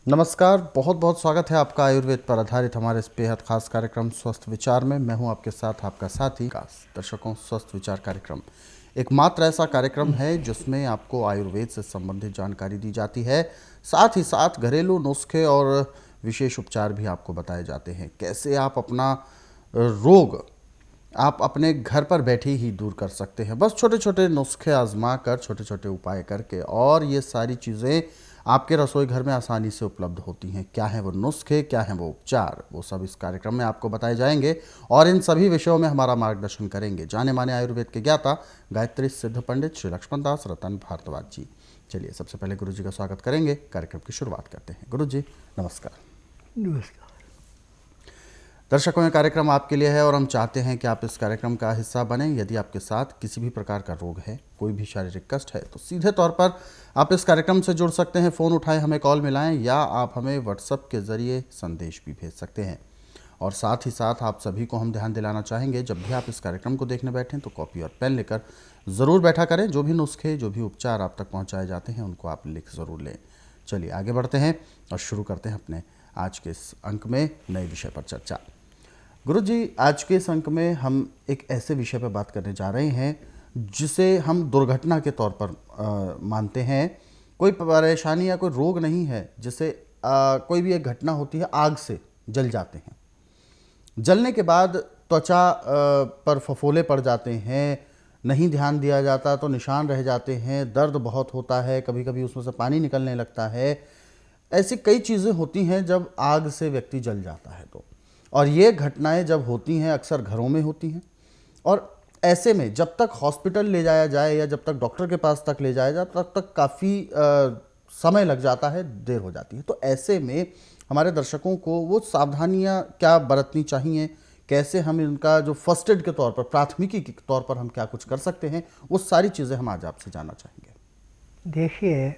नमस्कार, बहुत बहुत स्वागत है आपका आयुर्वेद पर आधारित हमारे इस बेहद खास कार्यक्रम स्वस्थ विचार में। मैं हूं आपके साथ आपका साथी विकास। दर्शकों, स्वस्थ विचार कार्यक्रम एकमात्र ऐसा कार्यक्रम है जिसमें आपको आयुर्वेद से संबंधित जानकारी दी जाती है, साथ ही साथ घरेलू नुस्खे और विशेष उपचार भी आपको बताए जाते हैं। कैसे आप अपना रोग आप अपने घर पर बैठे ही दूर कर सकते हैं, बस छोटे छोटे नुस्खे आजमा कर, छोटे छोटे उपाय करके। और ये सारी चीज़ें आपके रसोई घर में आसानी से उपलब्ध होती हैं। क्या है वो नुस्खे, क्या है वो उपचार, वो सब इस कार्यक्रम में आपको बताए जाएंगे। और इन सभी विषयों में हमारा मार्गदर्शन करेंगे जाने माने आयुर्वेद के ज्ञाता, गायत्री सिद्ध पंडित श्री लक्ष्मण दास रतन भारद्वाज जी। चलिए, सबसे पहले गुरु जी का स्वागत करेंगे, कार्यक्रम की शुरुआत करते हैं। गुरु जी नमस्कार। नमस्कार। दर्शकों, ये कार्यक्रम आपके लिए है और हम चाहते हैं कि आप इस कार्यक्रम का हिस्सा बनें। यदि आपके साथ किसी भी प्रकार का रोग है, कोई भी शारीरिक कष्ट है, तो सीधे तौर पर आप इस कार्यक्रम से जुड़ सकते हैं। फ़ोन उठाएं, हमें कॉल मिलाएं, या आप हमें व्हाट्सएप के ज़रिए संदेश भी भेज सकते हैं। और साथ ही साथ आप सभी को हम ध्यान दिलाना चाहेंगे, जब भी आप इस कार्यक्रम को देखने बैठें तो कॉपी और पेन लेकर ज़रूर बैठा करें। जो भी नुस्खे, जो भी उपचार आप तक पहुँचाए जाते हैं, उनको आप लिख ज़रूर लें। चलिए आगे बढ़ते हैं और शुरू करते हैं अपने आज के इस अंक में नए विषय पर चर्चा। गुरु जी, आज के इस अंक में हम एक ऐसे विषय पर बात करने जा रहे हैं जिसे हम दुर्घटना के तौर पर मानते हैं। कोई परेशानी या कोई रोग नहीं है, जिसे कोई भी एक घटना होती है, आग से जल जाते हैं। जलने के बाद त्वचा पर फफोले पड़ जाते हैं, नहीं ध्यान दिया जाता तो निशान रह जाते हैं, दर्द बहुत होता है, कभी कभी उसमें से पानी निकलने लगता है। ऐसी कई चीज़ें होती हैं जब आग से व्यक्ति जल जाता है तो। और ये घटनाएं जब होती हैं अक्सर घरों में होती हैं। और ऐसे में जब तक हॉस्पिटल ले जाया जाए या जब तक डॉक्टर के पास तक ले जाया जाए, तब तक काफ़ी समय लग जाता है, देर हो जाती है। तो ऐसे में हमारे दर्शकों को वो सावधानियां क्या बरतनी चाहिए, कैसे हम इनका जो फर्स्ट एड के तौर पर, प्राथमिकी के तौर पर हम क्या कुछ कर सकते हैं, वो सारी चीज़ें हम आज आपसे जानना चाहेंगे। देखिए,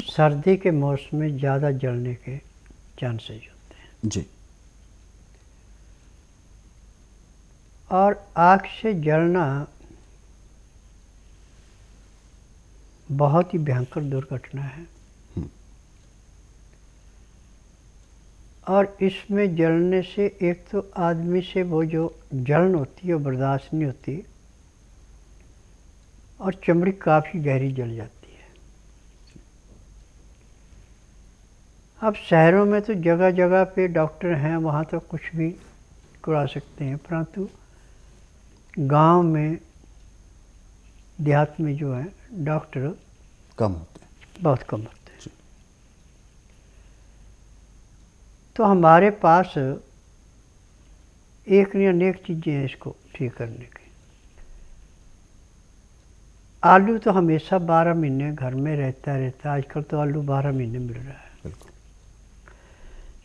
सर्दी के मौसम में ज़्यादा जलने के चांसेस होते हैं। जी। और आग से जलना बहुत ही भयंकर दुर्घटना है। और इसमें जलने से एक तो आदमी से वो जो जलन होती है वो बर्दाश्त नहीं होती, और चमड़ी काफ़ी गहरी जल जाती है। अब शहरों में तो जगह जगह पे डॉक्टर हैं, वहाँ तो कुछ भी करा सकते हैं, परंतु गांव में, देहात में जो है डॉक्टर कम होते हैं, बहुत कम होते हैं। तो हमारे पास एक नहीं अनेक चीज़ें हैं इसको ठीक करने की। आलू तो हमेशा 12 महीने घर में रहता है। आजकल तो आलू 12 महीने मिल रहा है। बिल्कुल।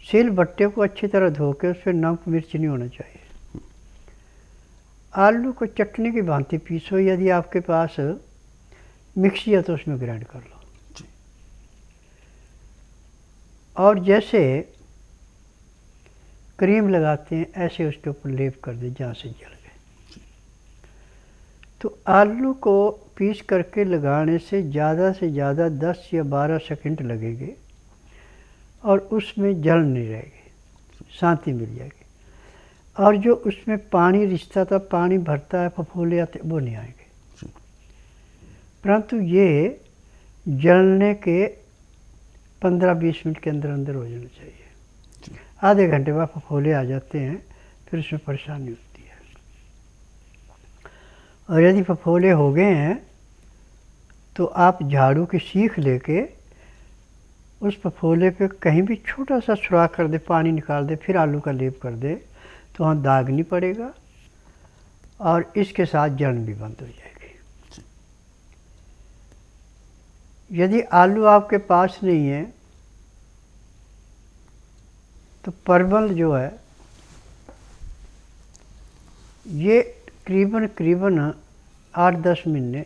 सिल बट्टे को अच्छी तरह धो के उस पर नमक मिर्च नहीं होना चाहिए। आलू को चटनी की भांति पीसो, यदि आपके पास मिक्सी है तो उसमें ग्राइंड कर लो जी। और जैसे क्रीम लगाते हैं ऐसे उसके ऊपर लेप कर दे जहाँ से जल गए। तो आलू को पीस करके लगाने से ज़्यादा 10 या 12 सेकंड लगेंगे और उसमें जल नहीं रहेगी, शांति मिल जाएगी। और जो उसमें पानी रिश्ता था, पानी भरता है, फफोले आते, वो नहीं आएंगे। परंतु ये जलने के 15-20 मिनट के अंदर अंदर हो जाना चाहिए। आधे घंटे बाद फफोले आ जाते हैं, फिर उसमें परेशानी होती है। और यदि फफोले हो गए हैं तो आप झाड़ू की सीख लेके उस फफोले पे कहीं भी छोटा सा सुराख कर दे, पानी निकाल दे, फिर आलू का लेप कर दे, तो वहाँ दाग नहीं पड़ेगा और इसके साथ जलन भी बंद हो जाएगी। यदि आलू आपके पास नहीं है तो परवल जो है ये करीबन 8-10 महीने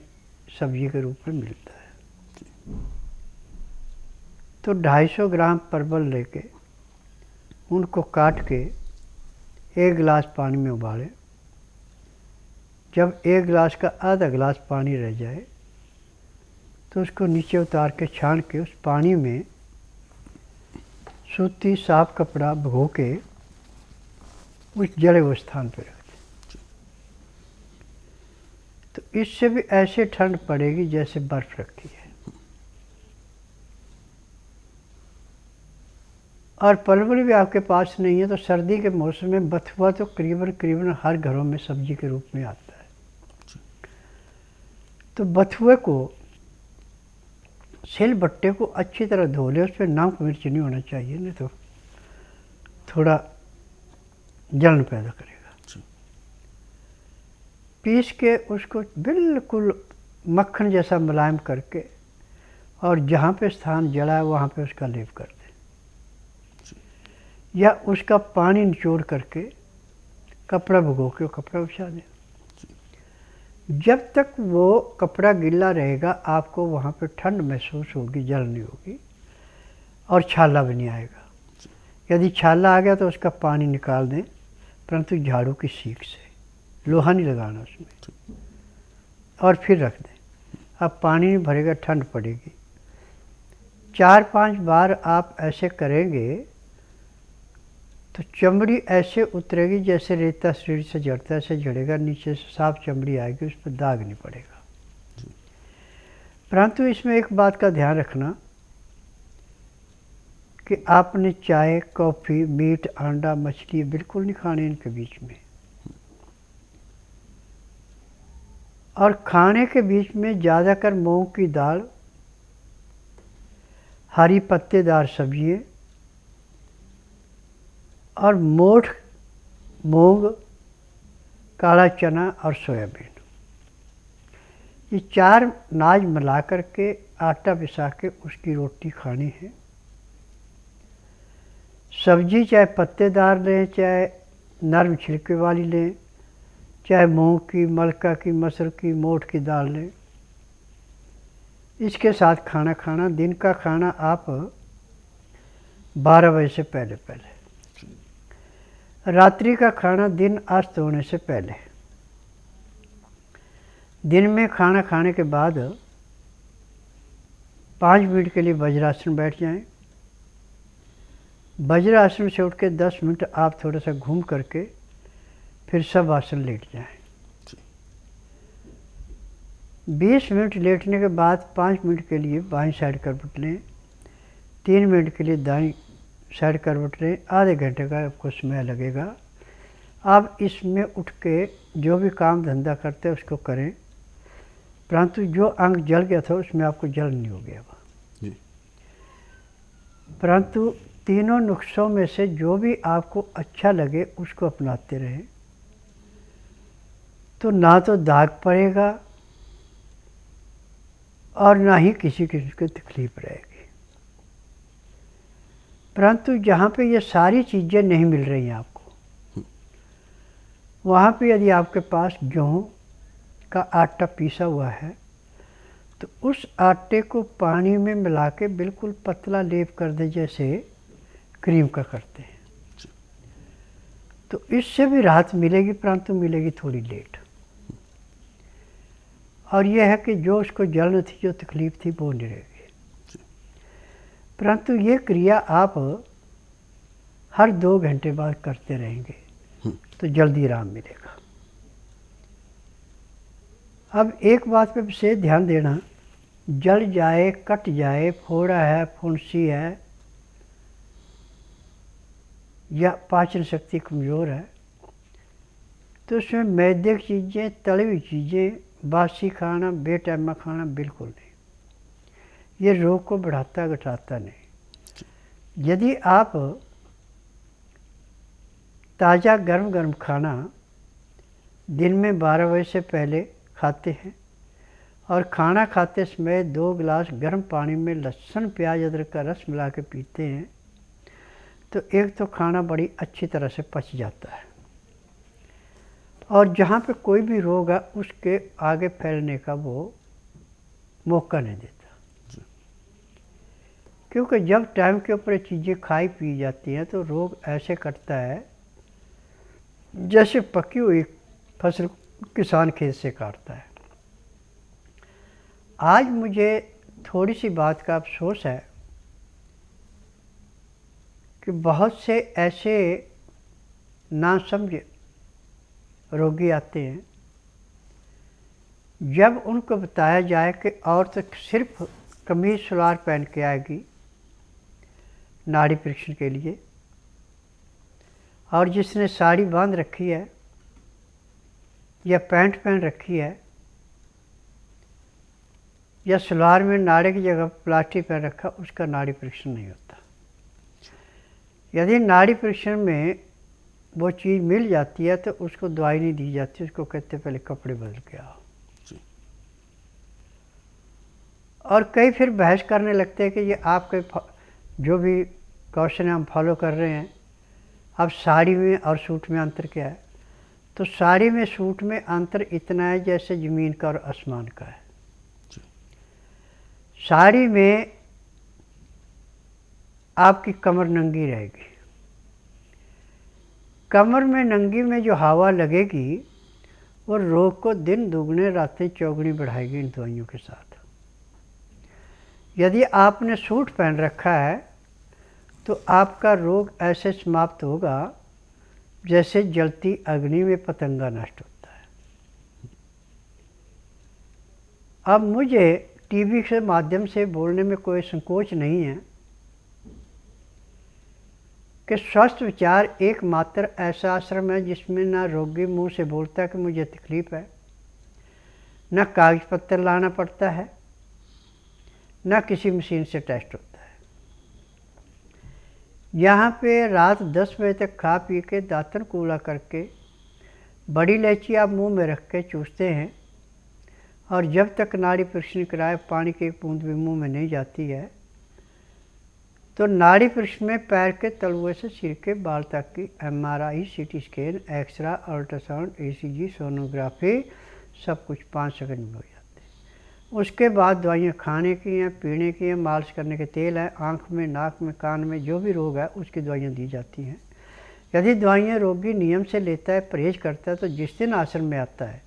सब्जी के रूप में मिलता है। तो 250 ग्राम परवल लेके उनको काट के 1 गिलास पानी में उबालें। जब 1 गिलास का आधा गिलास पानी रह जाए तो उसको नीचे उतार के छान के उस पानी में सूती साफ कपड़ा भिगो के उस जले हुए स्थान पर रख दें। तो इससे भी ऐसे ठंड पड़ेगी जैसे बर्फ रखी है। और परवल भी आपके पास नहीं है तो सर्दी के मौसम में बथुआ तो करीबन हर घरों में सब्जी के रूप में आता है। तो बथुए को सिल बट्टे को अच्छी तरह धो ले, उस पर नमक मिर्च नहीं होना चाहिए, नहीं तो थोड़ा जलन पैदा करेगा। पीस के उसको बिल्कुल मक्खन जैसा मुलायम करके और जहाँ पे स्थान जला है वहाँ पे उसका लेप कर दें, या उसका पानी निचोड़ करके कपड़ा भिगो के वो कपड़ा बिछा दें। जब तक वो कपड़ा गीला रहेगा आपको वहाँ पे ठंड महसूस होगी, जलन नहीं होगी और छाला भी नहीं आएगा। यदि छाला आ गया तो उसका पानी निकाल दें, परंतु झाड़ू की सीख से, लोहा नहीं लगाना उसमें, और फिर रख दें। अब पानी नहीं भरेगा, ठंड पड़ेगी। 4-5 बार आप ऐसे करेंगे तो चमड़ी ऐसे उतरेगी जैसे रेता शरीर से झड़ता है, ऐसे झड़ेगा, नीचे से साफ चमड़ी आएगी, उस पर दाग नहीं पड़ेगा। परंतु इसमें एक बात का ध्यान रखना कि आपने चाय, कॉफ़ी, मीट, अंडा, मछली बिल्कुल नहीं खाने इनके बीच में। और खाने के बीच में ज़्यादातर मूंग की दाल, हरी पत्तेदार सब्जियाँ और मोठ, मूंग, काला चना और सोयाबीन, ये 4 अनाज मिला कर के आटा पिसा के उसकी रोटी खानी है। सब्जी चाहे पत्तेदार लें, चाहे नरम छिलके वाली लें, चाहे मूंग की, मलका की, मसूर की, मोठ की दाल लें। इसके साथ खाना खाना, दिन का खाना आप 12 बजे से पहले पहले, रात्रि का खाना दिन अस्त होने से पहले। दिन में खाना खाने के बाद 5 मिनट के लिए वज्रासन बैठ जाएं। वज्रासन से उठ के 10 मिनट आप थोड़ा सा घूम करके फिर सब आसन लेट जाएं। 20 मिनट लेटने के बाद 5 मिनट के लिए बाईं साइड करवट लें, 3 मिनट के लिए दाईं साइड करवट लें। आधे घंटे का आपको समय लगेगा। आप इसमें उठ के जो भी काम धंधा करते हैं उसको करें, परंतु जो अंग जल गया था उसमें आपको जल नहीं हो गया। परंतु तीनों नुस्खों में से जो भी आपको अच्छा लगे उसको अपनाते रहें, तो ना तो दाग पड़ेगा और ना ही किसी किस्म की तकलीफ रहेगी। परंतु जहाँ पे ये सारी चीज़ें नहीं मिल रही हैं आपको, वहाँ पे यदि आपके पास गेहूँ का आटा पीसा हुआ है तो उस आटे को पानी में मिला के बिल्कुल पतला लेप कर दे, जैसे क्रीम का करते हैं। तो इससे भी राहत मिलेगी, परंतु मिलेगी थोड़ी लेट। और यह है कि जो उसको जलन थी, जो तकलीफ थी, वो नहीं रहेगी। परंतु ये क्रिया आप हर 2 घंटे बाद करते रहेंगे तो जल्दी आराम मिलेगा। अब एक बात पे विशेष ध्यान देना, जल जाए, कट जाए, फोड़ा है, फुंसी है या पाचन शक्ति कमज़ोर है, तो उसमें मैदे की चीज़ें, तली हुई चीज़ें, बासी खाना, बेटाइमा खाना बिल्कुल नहीं। ये रोग को बढ़ाता घटाता नहीं। यदि आप ताज़ा गर्म गर्म खाना दिन में 12 बजे से पहले खाते हैं और खाना खाते समय 2 गिलास गर्म पानी में लहसुन, प्याज, अदरक का रस मिला के पीते हैं, तो एक तो खाना बड़ी अच्छी तरह से पच जाता है और जहाँ पे कोई भी रोग है उसके आगे फैलने का वो मौका नहीं देता। क्योंकि जब टाइम के ऊपर चीज़ें खाई पी जाती हैं तो रोग ऐसे कटता है जैसे पकी हुई फसल किसान खेत से काटता है। आज मुझे थोड़ी सी बात का अफसोस है कि बहुत से ऐसे नासमझ रोगी आते हैं, जब उनको बताया जाए कि औरत सिर्फ कमीज सलवार पहन के आएगी नाड़ी परीक्षण के लिए, और जिसने साड़ी बांध रखी है या पैंट पहन रखी है या सलवार में नाड़े की जगह प्लास्टिक पहन रखा, उसका नाड़ी परीक्षण नहीं होता। यदि नाड़ी परीक्षण में वो चीज़ मिल जाती है तो उसको दवाई नहीं दी जाती, उसको कहते पहले कपड़े बदल के आओ। और कई फिर बहस करने लगते हैं कि ये आपके जो भी क्वेश्चन हम फॉलो कर रहे हैं, अब साड़ी में और सूट में अंतर क्या है? तो साड़ी में सूट में अंतर इतना है जैसे ज़मीन का और आसमान का है। साड़ी में आपकी कमर नंगी रहेगी, कमर में नंगी में जो हवा लगेगी वो रोग को दिन दुगने रातें चौगुनी बढ़ाएगी इन दवाइयों के साथ। यदि आपने सूट पहन रखा है तो आपका रोग ऐसे समाप्त होगा जैसे जलती अग्नि में पतंगा नष्ट होता है। अब मुझे टीवी के माध्यम से बोलने में कोई संकोच नहीं है कि स्वस्थ विचार एकमात्र ऐसा आश्रम है जिसमें ना रोगी मुंह से बोलता है कि मुझे तकलीफ़ है, ना कागज पत्तर लाना पड़ता है, ना किसी मशीन से टेस्ट होता है। यहाँ पे रात 10 बजे तक खा पी के दातन कूला करके बड़ी इलायची आप मुंह में रख के चूसते हैं, और जब तक नाड़ी परीक्षण कराए पानी की एक बूंद भी मुंह में नहीं जाती है तो नाड़ी परीक्षण में पैर के तलुए से सिर के बाल तक की MRI, CT scan, x-ray, ultrasound, ECG, sonography सब कुछ 5 सेकंड में हो जाते हैं। उसके बाद दवाइयाँ खाने की हैं, पीने की हैं, मालिश करने के तेल हैं, आँख में, नाक में, कान में जो भी रोग है उसकी दवाइयाँ दी जाती हैं। यदि दवाइयाँ रोगी नियम से लेता है, परहेज करता है, तो जिस दिन आश्रम में आता है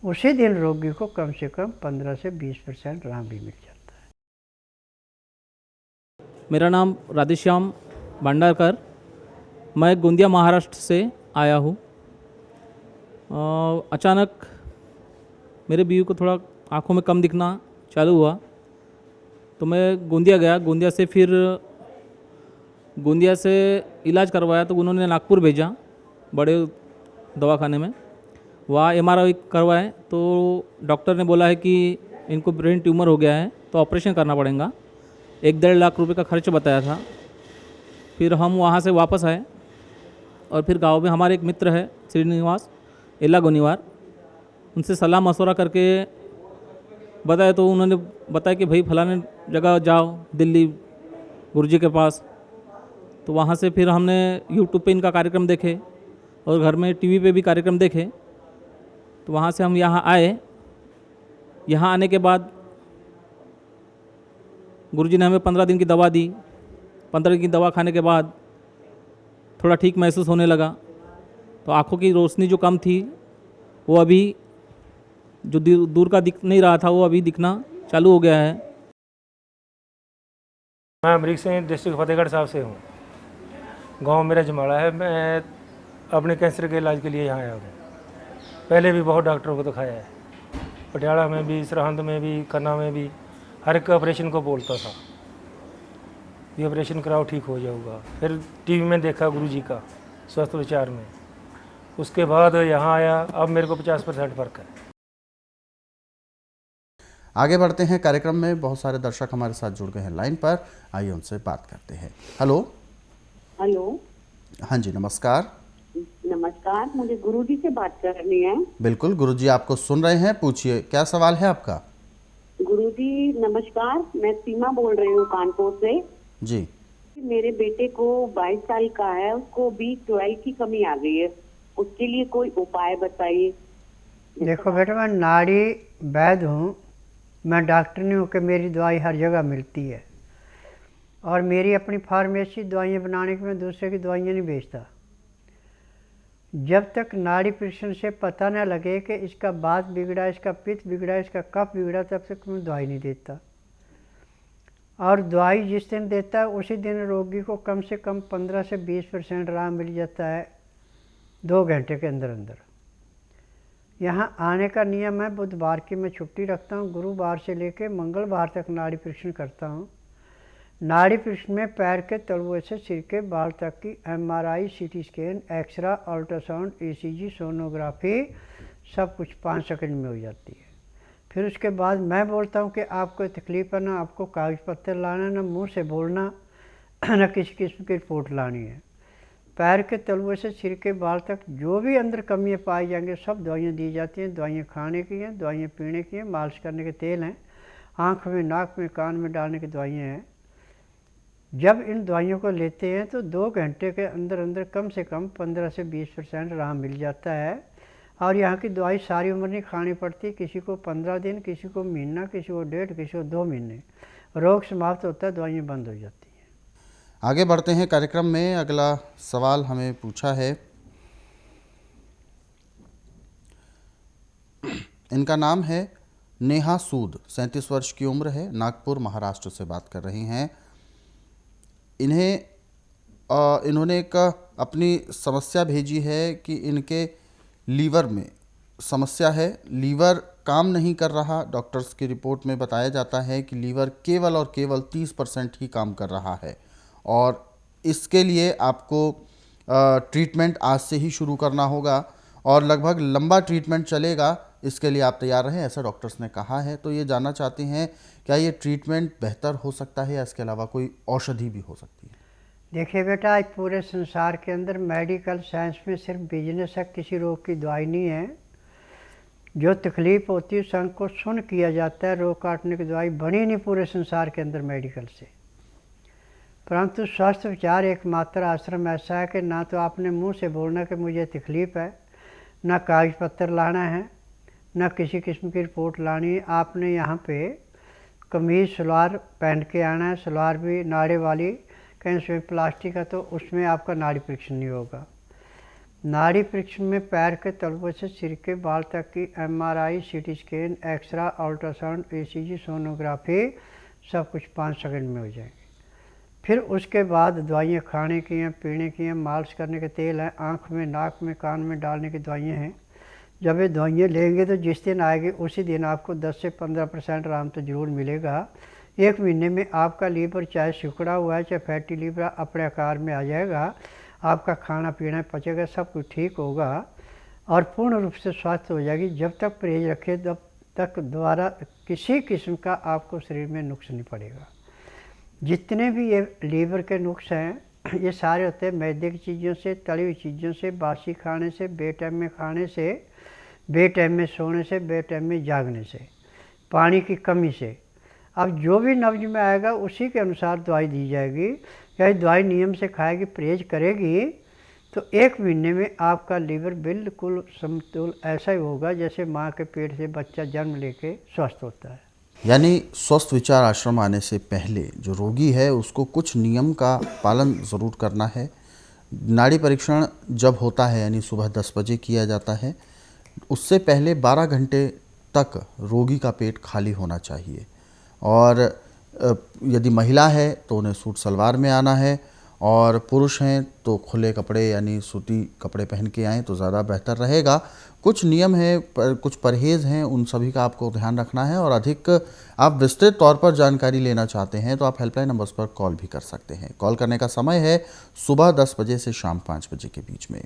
उसी दिन रोगी को कम से कम 15 से 20% आराम भी मिल जाता है। मेरा नाम राधेश्याम भंडारकर, मैं गोंदिया महाराष्ट्र से आया हूँ। अचानक मेरे बीवी को थोड़ा आँखों में कम दिखना चालू हुआ तो मैं गोंदिया गया। गोंदिया से इलाज करवाया तो उन्होंने नागपुर भेजा, बड़े दवाखाने में। वहाँ MRI करवाए तो डॉक्टर ने बोला है कि इनको ब्रेन ट्यूमर हो गया है तो ऑपरेशन करना पड़ेगा। 1-1.5 लाख रुपए का खर्च बताया था। फिर हम वहाँ से वापस आए और फिर गांव में हमारे एक मित्र है श्रीनिवास एला गोनीवार, उनसे सलाह मशवरा करके बताया तो उन्होंने बताया कि भाई फलाने जगह जाओ दिल्ली गुरुजी के पास। तो वहाँ से फिर हमने YouTube पे इनका कार्यक्रम देखे और घर में TV पे भी कार्यक्रम देखे। तो वहाँ से हम यहाँ आए। यहाँ आने के बाद गुरुजी ने हमें 15 दिन की दवा दी। 15 दिन की दवा खाने के बाद थोड़ा ठीक महसूस होने लगा। तो आँखों की रोशनी जो कम थी वो अभी जो दूर का दिख नहीं रहा था वो अभी दिखना चालू हो गया है। मैं अमरीक सिंह डिस्ट्रिक्ट फतेहगढ़ साहब से हूँ। गांव मेरा जमाड़ा है। मैं अपने कैंसर के इलाज के लिए यहाँ आया हूँ। पहले भी बहुत डॉक्टरों को दिखाया है, पटियाला में भी, सरहंद में भी, खन्ना में भी, हर एक ऑपरेशन को बोलता था ये ऑपरेशन कराओ ठीक हो जाऊगा। फिर टीवी में देखा गुरुजी का स्वस्थ विचार में, उसके बाद यहाँ आया। अब मेरे को 50% फ़र्क है। आगे बढ़ते हैं कार्यक्रम में। बहुत सारे दर्शक हमारे साथ जुड़ गए हैं लाइन पर, आइए उनसे बात करते हैं। हेलो। हेलो। हाँ जी, नमस्कार। नमस्कार, मुझे गुरुजी से बात करनी है। बिल्कुल, गुरुजी आपको सुन रहे हैं, पूछिए क्या सवाल है आपका। गुरुजी नमस्कार, मैं सीमा बोल रही हूँ कानपुर से जी। मेरे बेटे को 22 साल का है, उसको B12 की कमी आ गई है, उसके लिए कोई उपाय बताइए। देखो बेटा, मैं नाड़ी वैद्य हूँ, मैं डॉक्टर नहीं हूँ कि मेरी दवाई हर जगह मिलती है, और मेरी अपनी फार्मेसी दवाइयाँ बनाने की, मैं दूसरे की दवाइयाँ नहीं बेचता। जब तक नाड़ी परीक्षण से पता न लगे कि इसका बात बिगड़ा, इसका पित्त बिगड़ा, इसका कफ बिगड़ा, तब तक मैं दवाई नहीं देता। और दवाई जिस दिन देता है उसी दिन रोगी को कम से कम 15 से 20% आराम मिल जाता है 2 घंटे के अंदर अंदर। यहाँ आने का नियम है, बुधवार की मैं छुट्टी रखता हूँ, गुरुवार से लेकर मंगलवार तक नाड़ी परीक्षण करता हूँ। नाड़ी परीक्षण में पैर के तलुए से सिर के बाल तक की MRI, CT scan, x-ray, ultrasound, ECG, sonography सब कुछ 5 सेकंड में हो जाती है। फिर उसके बाद मैं बोलता हूँ कि आपको तकलीफ़ है ना, आपको कागज़ पत्तर लाना, ना मुंह से बोलना, ना किसी किस्म की रिपोर्ट लानी है। पैर के तलुए से सिर के बाल तक जो भी अंदर कमियाँ पाई जाएंगे सब दवाइयाँ दी जाती हैं। दवाइयाँ खाने की हैं, दवाइयाँ पीने की हैं, मालिश करने के तेल हैं, आँख में, नाक में, कान में डालने की दवाइयाँ हैं। जब इन दवाइयों को लेते हैं तो 2 घंटे के अंदर अंदर कम से कम 15 से 20% आराम मिल जाता है। और यहाँ की दवाई सारी उम्र नहीं खानी पड़ती, किसी को 15 दिन, किसी को महीना, किसी को 1.5, किसी को 2 महीने। रोग समाप्त होता है, दवाइयाँ बंद हो जाती हैं। आगे बढ़ते हैं कार्यक्रम में। अगला सवाल हमें पूछा है, इनका नाम है नेहा सूद, 37 वर्ष की उम्र है, नागपुर महाराष्ट्र से बात कर रही हैं। इन्होंने एक अपनी समस्या भेजी है कि इनके लीवर में समस्या है, लीवर काम नहीं कर रहा। डॉक्टर्स की रिपोर्ट में बताया जाता है कि लीवर केवल और केवल 30% ही काम कर रहा है और इसके लिए आपको ट्रीटमेंट आज से ही शुरू करना होगा और लगभग लंबा ट्रीटमेंट चलेगा। इसके लिए आप तैयार रहें, ऐसा डॉक्टर्स ने कहा है। तो ये जानना चाहते हैं क्या ये ट्रीटमेंट बेहतर हो सकता है या इसके अलावा कोई औषधि भी हो सकती है? देखिए बेटा, आज पूरे संसार के अंदर मेडिकल साइंस में सिर्फ बिजनेस है, किसी रोग की दवाई नहीं है। जो तकलीफ़ होती है संग को सुन किया जाता है, रोग काटने की दवाई बनी नहीं पूरे संसार के अंदर मेडिकल से। परंतु स्वस्थ विचार एकमात्र आश्रम ऐसा है कि ना तो आपने मुंह से बोलना कि मुझे तकलीफ़ है, ना कागज पत्तर लाना है, ना किसी किस्म की रिपोर्ट लानी है। आपने यहाँ पे कमीज़ सलवार पहन के आना है, सलवार भी नाड़े वाली, कहीं उसमें प्लास्टिक है तो उसमें आपका नाड़ी परीक्षण नहीं होगा। नाड़ी परीक्षण में पैर के तलुए से सिर के बाल तक की MRI, CT scan, x-ray, ultrasound, ECG, sonography सब कुछ 5 सेकंड में हो जाएंगे। फिर उसके बाद दवाइयाँ खाने की हैं, पीने की हैं, मालिश करने के तेल हैं, आँख में, नाक में, कान में डालने की दवाइयाँ हैं। जब ये दवाइयाँ लेंगे तो जिस दिन आएगी उसी दिन आपको 10 से 15% आराम तो ज़रूर मिलेगा। 1 महीने में आपका लीवर चाहे सिकुड़ा हुआ है, चाहे फैटी लीवर, अपने आकार में आ जाएगा। आपका खाना पीना पचेगा, सब कुछ ठीक होगा और पूर्ण रूप से स्वस्थ हो जाएगी। जब तक परहेज रखे तब तक दोबारा किसी किस्म का आपको शरीर में नुक्स नहीं पड़ेगा। जितने भी ये लीवर के नुक्स हैं ये सारे होते हैं मैदे की चीज़ों से, तली हुई चीज़ों से, बासी खाने से, बेटाइम में खाने से, बेटाइम में सोने से, बेटाइम में जागने से, पानी की कमी से। अब जो भी नब्ज में आएगा उसी के अनुसार दवाई दी जाएगी। यदि दवाई नियम से खाएगी, परहेज करेगी तो 1 महीने में आपका लीवर बिल्कुल समतुल ऐसा ही होगा जैसे माँ के पेट से बच्चा जन्म लेके स्वस्थ होता है। यानी स्वस्थ विचार आश्रम आने से पहले जो रोगी है उसको कुछ नियम का पालन ज़रूर करना है। नाड़ी परीक्षण जब होता है यानी सुबह 10 बजे किया जाता है, उससे पहले 12 घंटे तक रोगी का पेट खाली होना चाहिए और यदि महिला है तो उन्हें सूट सलवार में आना है और पुरुष हैं तो खुले कपड़े यानी सूती कपड़े पहन के आएँ तो ज़्यादा बेहतर रहेगा। कुछ नियम हैं, कुछ परहेज़ हैं, उन सभी का आपको ध्यान रखना है और अधिक आप विस्तृत तौर पर जानकारी लेना चाहते हैं तो आप हेल्पलाइन नंबर्स पर कॉल भी कर सकते हैं। कॉल करने का समय है सुबह 10 बजे से शाम 5 बजे के बीच में।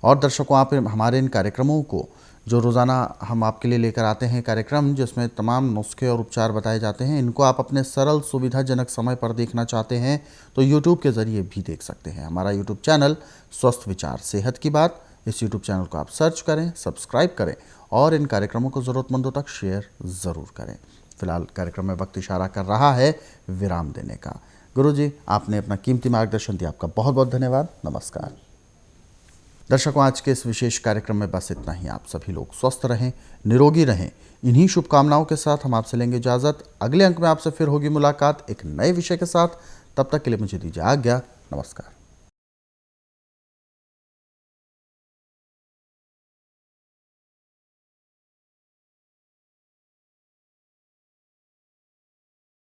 और दर्शकों, आप हमारे इन कार्यक्रमों को जो रोज़ाना हम आपके लिए लेकर आते हैं कार्यक्रम जिसमें तमाम नुस्खे और उपचार बताए जाते हैं, इनको आप अपने सरल सुविधाजनक समय पर देखना चाहते हैं तो YouTube के ज़रिए भी देख सकते हैं। हमारा YouTube चैनल स्वस्थ विचार सेहत की बात, इस YouTube चैनल को आप सर्च करें, सब्सक्राइब करें और इन कार्यक्रमों को ज़रूरतमंदों तक शेयर ज़रूर करें। फिलहाल कार्यक्रम में वक्त इशारा कर रहा है विराम देने का। गुरुजी, आपने अपना कीमती मार्गदर्शन दिया, आपका बहुत बहुत धन्यवाद। नमस्कार। दर्शकों, आज के इस विशेष कार्यक्रम में बस इतना ही। आप सभी लोग स्वस्थ रहें, निरोगी रहें। इन्हीं शुभकामनाओं के साथ हम आपसे लेंगे इजाज़त। अगले अंक में आपसे फिर होगी मुलाकात एक नए विषय के साथ। तब तक के लिए मुझे दीजिए आज्ञा। नमस्कार।